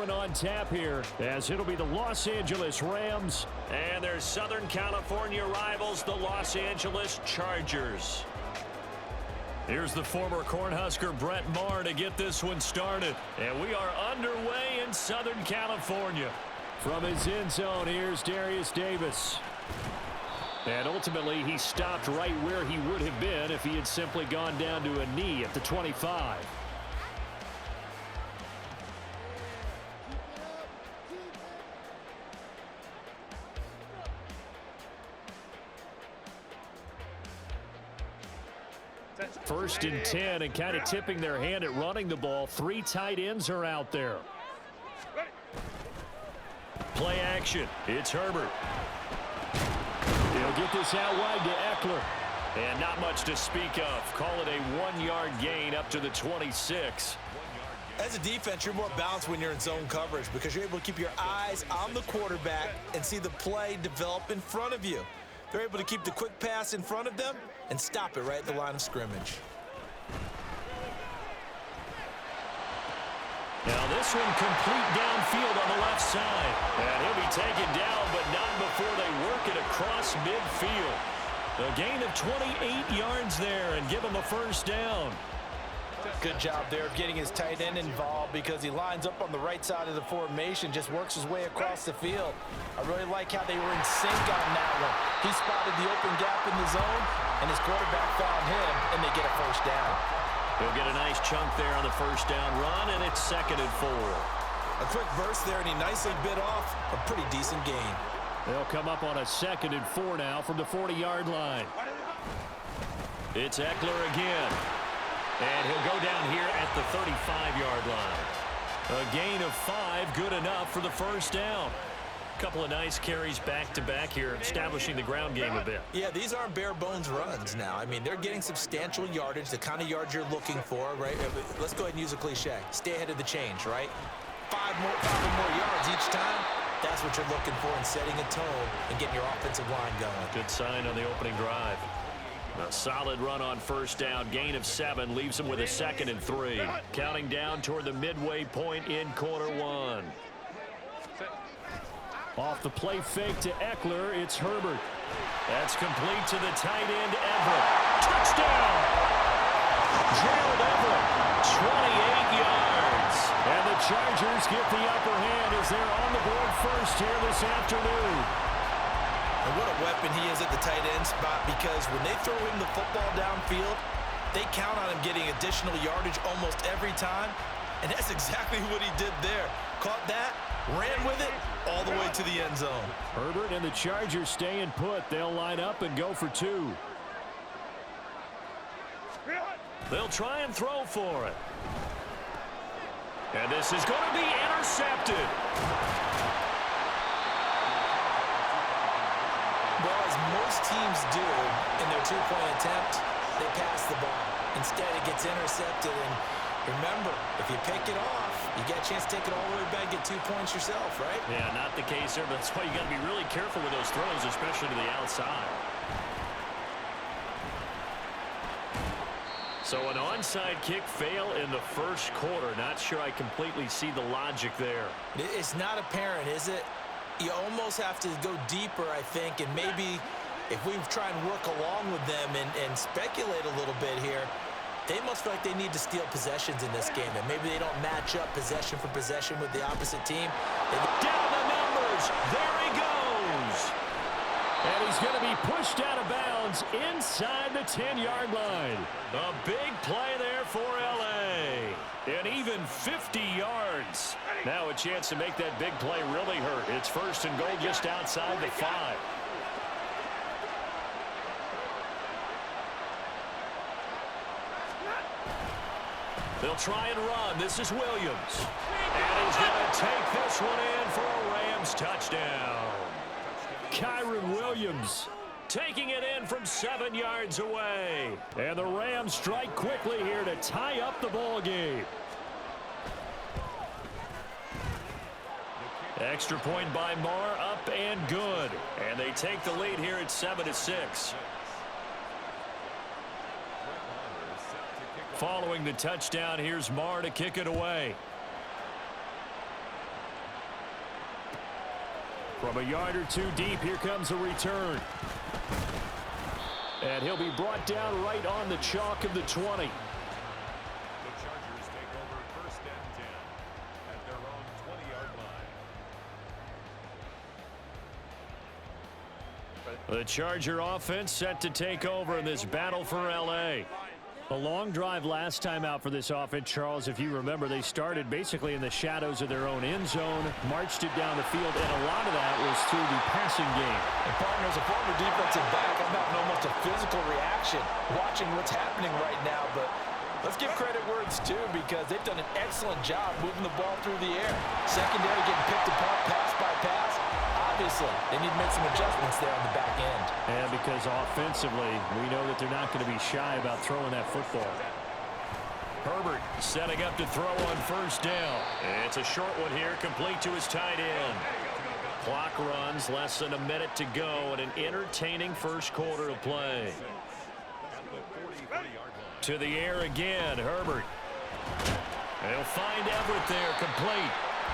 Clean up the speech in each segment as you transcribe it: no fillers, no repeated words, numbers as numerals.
one on tap here, as it'll be the Los Angeles Rams and their Southern California rivals, the Los Angeles Chargers. Here's the former Cornhusker Brett Maher to get this one started. And we are underway in Southern California. From his end zone, here's Darius Davis. And ultimately, he stopped right where he would have been if he had simply gone down to a knee at the 25. First and 10, and kind of tipping their hand at running the ball. 3 tight ends are out there. Play action. It's Herbert. He'll get this out wide to Eckler. And not much to speak of. Call it a 1-yard gain up to the 26. As a defense, you're more balanced when you're in zone coverage because you're able to keep your eyes on the quarterback and see the play develop in front of you. They're able to keep the quick pass in front of them and stop it right at the line of scrimmage. Now this one complete downfield on the left side. And he'll be taken down, but not before they work it across midfield. A gain of 28 yards there and give him a first down. Good job there of getting his tight end involved because he lines up on the right side of the formation, just works his way across the field. I really like how they were in sync on that one. He spotted the open gap in the zone, and his quarterback found him, and they get a first down. He'll get a nice chunk there on the first down run, and it's 2nd and 4. A quick burst there, and he nicely bit off a pretty decent gain. They'll come up on a 2nd and 4 now from the 40-yard line. It's Eckler again. And he'll go down here at the 35-yard line. A gain of 5, good enough for the first down. A couple of nice carries back-to-back here, establishing the ground game a bit. Yeah, these aren't bare-bones runs now. I mean, they're getting substantial yardage, the kind of yards you're looking for, right? Let's go ahead and use a cliche. Stay ahead of the change, right? 5 or more yards each time. That's what you're looking for in setting a tone and getting your offensive line going. Good sign on the opening drive. A solid run on first down. Gain of 7 leaves him with a 2nd and 3. Counting down toward the midway point in quarter 1. Off the play fake to Eckler, it's Herbert. That's complete to the tight end, Everett. Touchdown! Gerald Everett, 28 yards. And the Chargers get the upper hand as they're on the board first here this afternoon. And what a weapon he is at the tight end spot, because when they throw him the football downfield, they count on him getting additional yardage almost every time. And that's exactly what he did there. Caught that, ran with it, all the way to the end zone. Herbert and the Chargers staying put. They'll line up and go for 2. They'll try and throw for it. And this is going to be intercepted. Well, as most teams do in their 2-point attempt, they pass the ball. Instead, it gets intercepted. And remember, if you pick it off, you get a chance to take it all the way back, get 2 points yourself, right? Yeah, not the case there, but that's why you got to be really careful with those throws, especially to the outside. So an onside kick fail in the first quarter. Not sure I completely see the logic there. It's not apparent, is it? You almost have to go deeper, I think, and maybe if we try and work along with them and speculate a little bit here, they must feel like they need to steal possessions in this game, and maybe they don't match up possession for possession with the opposite team. Down the numbers. There he goes. And he's going to be pushed out of bounds inside the 10-yard line. A big play there for L.A. And even 50 yards. Now a chance to make that big play really hurt. It's 1st and goal just outside the 5. They'll try and run. This is Williams. And he's going to take this one in for a Rams touchdown. Kyron Williams taking it in from 7 yards away. And the Rams strike quickly here to tie up the ball game. Extra point by Maher, up and good. And they take the lead here at 7-6. Following the touchdown, here's Maher to kick it away. From a yard or two deep, here comes a return. And he'll be brought down right on the chalk of the 20. The Chargers take over 1st and 10 at their own 20-yard line. The Charger offense set to take over in this battle for L.A. A long drive last time out for this offense, Charles. If you remember, they started basically in the shadows of their own end zone, marched it down the field, and a lot of that was through the passing game. And partners, a former defensive back, I'm having almost a physical reaction watching what's happening right now, but let's give credit where it's due because they've done an excellent job moving the ball through the air. Secondary getting picked apart pass by pass. Obviously, they need to make some adjustments there on the back end. And because offensively, we know that they're not going to be shy about throwing that football. Herbert setting up to throw on 1st down. It's a short one here, complete to his tight end. Clock runs, less than a minute to go, and an entertaining first quarter of play. To the air again, Herbert. They'll find Everett there, complete.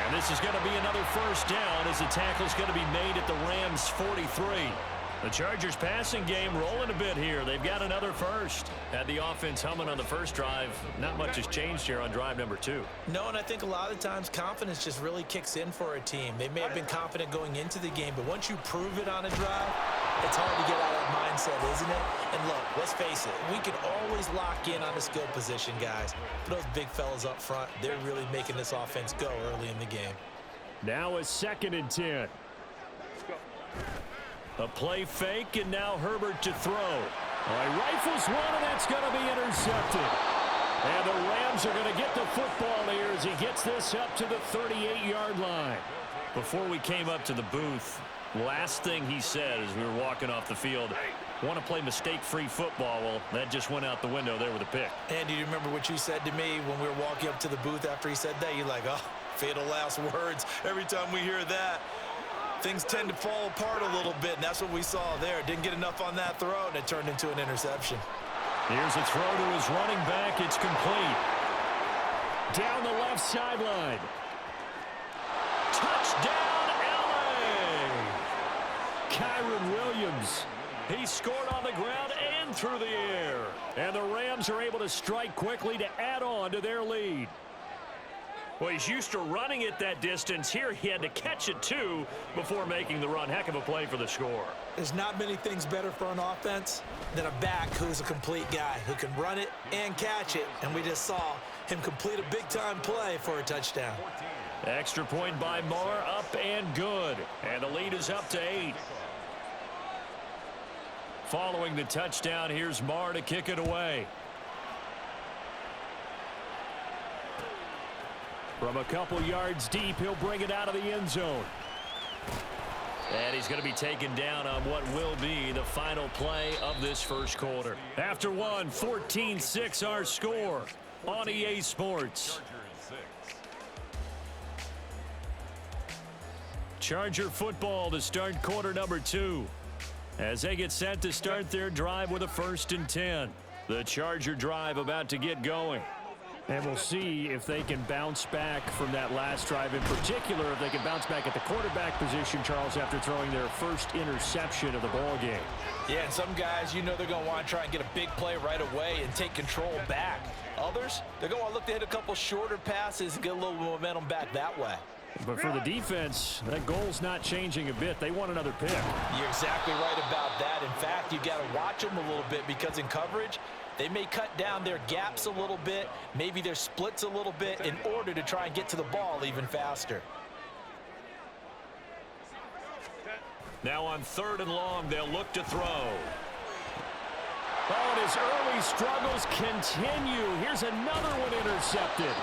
And this is going to be another 1st down as the tackle's going to be made at the Rams' 43. The Chargers passing game rolling a bit here. They've got another first. Had the offense humming on the first drive. Not much has changed here on drive number 2. No, and I think a lot of times confidence just really kicks in for a team. They may have been confident going into the game, but once you prove it on a drive, it's hard to get out of that mindset, isn't it? And look, let's face it, we can always lock in on the skill position, guys. But those big fellas up front, they're really making this offense go early in the game. Now a 2nd and 10. A play fake, and now Herbert to throw. He rifles one, and that's going to be intercepted. And the Rams are going to get the football here as he gets this up to the 38-yard line. Before we came up to the booth, last thing he said as we were walking off the field, want to play mistake-free football. Well, that just went out the window there with a pick. And do you remember what you said to me when we were walking up to the booth after he said that? You're like, oh, fatal last words. Every time we hear that, things tend to fall apart a little bit, and that's what we saw there. Didn't get enough on that throw, and it turned into an interception. Here's a throw to his running back. It's complete. Down the left sideline. Touchdown, L.A. Kyron Williams. He scored on the ground and through the air. And the Rams are able to strike quickly to add on to their lead. Well, he's used to running it that distance. Here he had to catch it, too, before making the run. Heck of a play for the score. There's not many things better for an offense than a back who's a complete guy who can run it and catch it. And we just saw him complete a big-time play for a touchdown. Extra point by Marr, up and good. And the lead is up to 8. Following the touchdown, here's Marr to kick it away. From a couple yards deep, he'll bring it out of the end zone. And he's going to be taken down on what will be the final play of this first quarter. After one, 14-6 our score on EA Sports. Charger football to start quarter number 2. As they get set to start their drive with a 1st and 10. The Charger drive about to get going. And we'll see if they can bounce back from that last drive. In particular, if they can bounce back at the quarterback position, Charles, after throwing their first interception of the ball game. Yeah, and some guys, you know they're going to want to try and get a big play right away and take control back. Others, they're going to look to hit a couple shorter passes and get a little momentum back that way. But for the defense, that goal's not changing a bit. They want another pick. You're exactly right about that. In fact, you got to watch them a little bit because in coverage, they may cut down their gaps a little bit, maybe their splits a little bit in order to try and get to the ball even faster. Now on 3rd and long, they'll look to throw. Oh, and his early struggles continue. Here's another one intercepted.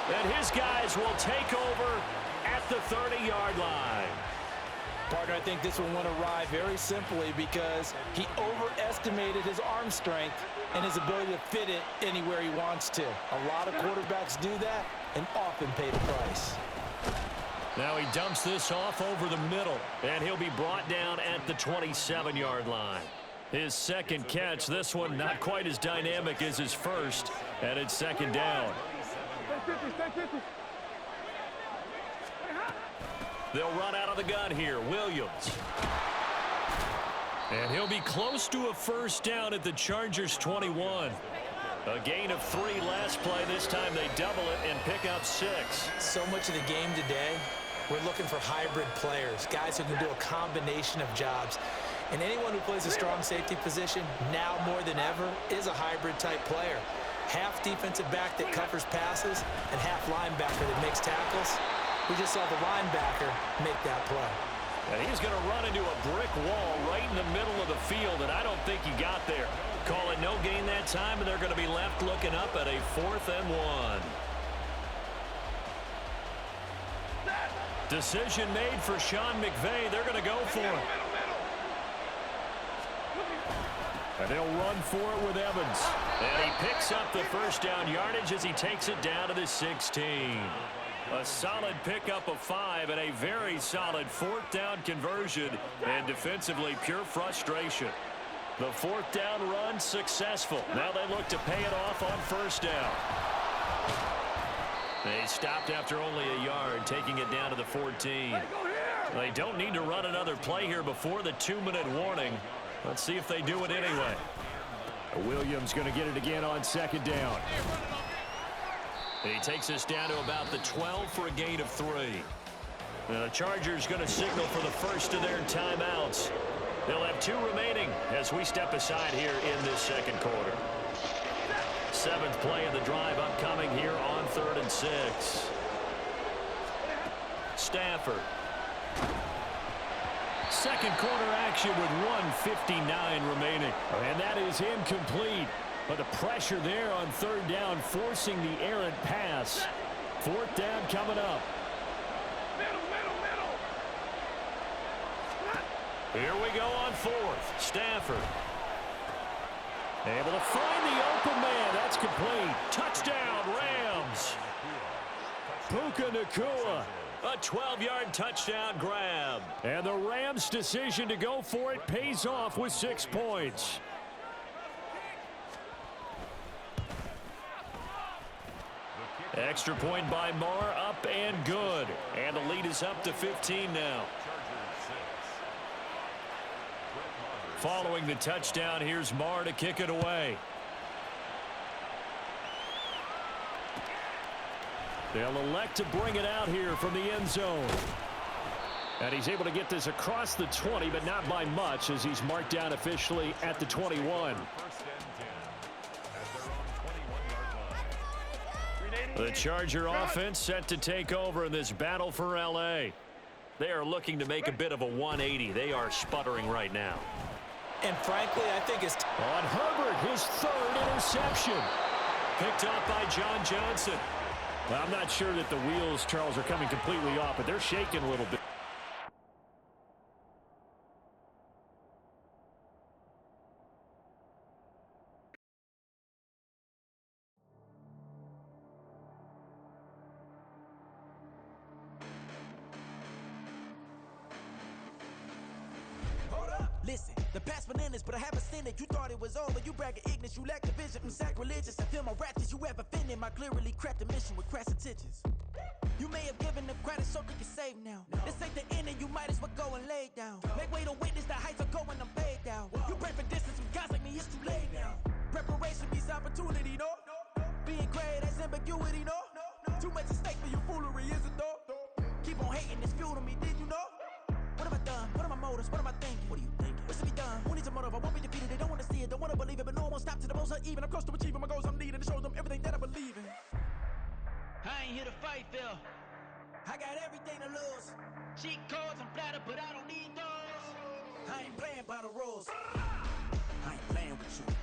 And his guys will take over at the 30-yard line. Partner, I think this one went awry very simply because he overestimated his arm strength and his ability to fit it anywhere he wants to. A lot of quarterbacks do that and often pay the price. Now he dumps this off over the middle, and he'll be brought down at the 27-yard line. His second catch, this one not quite as dynamic as his first, and it's 2nd down. They'll run out of the gun here. Williams. And he'll be close to a first down at the Chargers' 21. A gain of 3 last play. This time they double it and pick up 6. So much of the game today, we're looking for hybrid players, guys who can do a combination of jobs. And anyone who plays a strong safety position, now more than ever, is a hybrid-type player. Half defensive back that covers passes and half linebacker that makes tackles. We just saw the linebacker make that play. And he's going to run into a brick wall right in the middle of the field, and I don't think he got there. Call it no gain that time, and they're going to be left looking up at a 4th and 1. Decision made for Sean McVay. They're going to go for it. And they'll run for it with Evans. And he picks up the first down yardage as he takes it down to the 16. A solid pickup of 5 and a very solid 4th down conversion. And defensively, pure frustration. The 4th down run successful. Now they look to pay it off on first down. They stopped after only a yard, taking it down to the 14. They don't need to run another play here before the 2-minute warning. Let's see if they do it anyway. Williams going to get it again on second down. And he takes us down to about the 12 for a gain of 3. Now the Chargers going to signal for the first of their timeouts. They'll have 2 remaining as we step aside here in this second quarter. 7th play of the drive upcoming here on 3rd and 6. Stafford. Second quarter action with 1:59 remaining. And that is incomplete. But the pressure there on 3rd down, forcing the errant pass. 4th down coming up. Here we go on 4th. Stafford. Able to find the open man. That's complete. Touchdown, Rams. Puka Nacua. A 12-yard touchdown grab. And the Rams' decision to go for it pays off with 6 points. Extra point by Marr, up and good. And the lead is up to 15 now. Following the touchdown, here's Marr to kick it away. They'll elect to bring it out here from the end zone. And he's able to get this across the 20, but not by much, as he's marked down officially at the 21. The Charger offense set to take over in this battle for L.A. They are looking to make a bit of a 180. They are sputtering right now. And frankly, I think it's on Herbert, his 3rd interception. Picked up by John Johnson. Well, I'm not sure that the wheels, Charles, are coming completely off, but they're shaking a little bit. Listen, the past bananas, but I haven't seen it. You thought it was over, you bragging ignorance, you lack the vision. I'm sacrilegious, I feel my ratchets, you ever offended my clearly cracked the mission with crass intentions. You may have given the credit so they can save now. This ain't the end and you might as well go and lay down. Make way to witness the heights are going, I'm paid down. You pray for distance with guys like me, it's too late now. Preparation beats opportunity, no? Being great, that's ambiguity, no? Too much at stake for your foolery, is it though? Keep on hating, it's fuel to me, did you know? What have I done? What are my motives? What am I thinking? What are you thinking? What's to be done? Who needs a motive? I won't be defeated. They don't want to see it, don't want to believe it, but no one won't stop to the most uneven. I'm close to achieving my goals. I'm needing to show them everything that I believe in. I ain't here to fight, Phil. I got everything to lose. Cheat codes, I'm flattered, but I don't need those. I ain't playing by the rules. I ain't playing with you.